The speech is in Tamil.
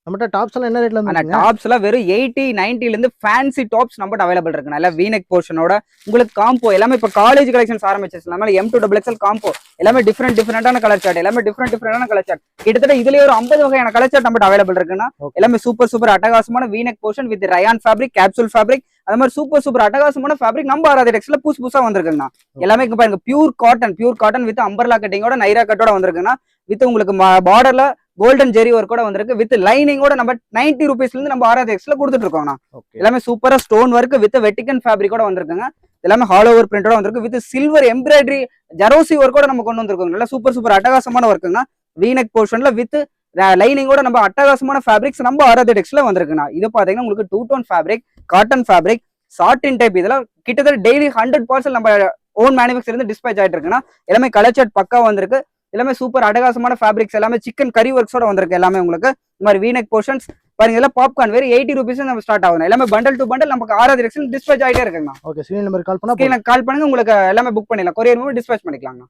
நம்மட்ட டாப்ஸ் எல்லாம் என்ன ரேட்ல ஆனா இருந்து டாப்ஸ் எல்லாம் வெறும் 80 90ல இருந்து ஃபேன்சி டாப்ஸ் நம்மகிட்ட அவைலபிள் இருக்கு. நல்ல வீனெக் போர்ஷனோட உங்களுக்கு காம்போ எல்லாமே இப்ப காலேஜ் கலெக்ஷன்ஸ் ஆரம்பிச்சிருச்சு. நம்ம M2XXL காம்போ எல்லாமே டிஃபரெண்டான கலர் சார்ட், எல்லாமே டிஃபரெண்டான கலர் சார்ட். கிட்டத்தட்ட இதுலயே ஒரு 50 வகையான கலர் சார்ட் நம்மகிட்ட அவைலபிள் இருக்குன்னா எல்லாமே சூப்பர் அட்டகாசமான V neck portion with rayon fabric, capsule fabric, அது மாதிரி சூப்பர் அட்டகாசமான ஃபேப்ரிக் நம்ம ஆராதே டெக்ஸ்ல புதுசா வந்திருக்குங்கண்ணா. எல்லாமே இங்க பாருங்க பியூர் காட்டன் வித் அம்பர்லா கட்டிங்கோட நைரா கட்டோட வந்திருக்குன்னா வித் உங்களுக்கு பார்டர்ல கோல்டன் ஜெரி ஒர்க்கோட வந்திருக்கு வித் லைனிங்கோட நம்ம 90 ரூபீஸ்ல இருந்து நம்ம ஆராதே எக்ஸ்ல கொடுத்துட்டு இருக்கோம்ண்ணா. எல்லாமே சூப்பரா ஸ்டோன் ஒர்க் வித் வெட்டிகன் ஃபேப்ரிக்கோட வந்திருக்குங்க. எல்லாமே ஹாலோ ஓவர் பிரிண்டோட வந்திருக்கு வித் சில்வர் எம்ப்ராய்டரி ஜரோசி ஒர்க்கோட நம்ம கொண்டு வந்திருக்கோம். நல்லா சூப்பர் அட்டகாசமான ஒர்க்குங்க. வீனெக் போர்ஷன்ல வித் லைனிங்கோட நம்ம அட்டகாசமான ஃபேப்ரிக்ஸ் நம்ம ஆராதே டெக்ஸ்ல வந்திருக்குண்ணா. இது பாத்தீங்கன்னா உங்களுக்கு 2 டோன் ஃபேப்ரிக், காட்டன் ஃபேப்ரிக், சாட்டின் டைப். இதெல்லாம் கிட்டத்தட்ட டெய்லி 100 பார்சல் நம்ம ஓன் மேனுஃபேக்சர் இருந்து டிஸ்பேச் ஆயிட்டு இருக்குன்னா எல்லாமே கலர் சார்ட் பக்கா வந்திருக்கு. எல்லாமே சூப்பர் அட்டகாசமான ஃபேப்ரிக்ஸ், எல்லாமே சிக்கன் கறி ஒர்க்ஸோட வந்திருக்கு. எல்லாமே உங்களுக்கு இந்த மாதிரி வீனெக் போர்ஷன்ஸ் பாருங்க. எல்லாம் பாப்கார்ன் வேற 80 ரூபீஸ் நம்ம ஸ்டார்ட் ஆகும். எல்லாமே பண்டல் டு பண்டல் நமக்கு ஆராதே டெக்ஸ்ல டிஸ்பேச் ஆயிட்டே இருக்குங்க. ஓகே, ஸ்கிரீன் நம்பர் கால் பண்ணா கால் பண்ணுங்க, உங்களுக்கு எல்லாமே புக் பண்ணிடலாம். கொரியர் மூலம் டிஸ்பேச் பண்ணிக்கலாங்க.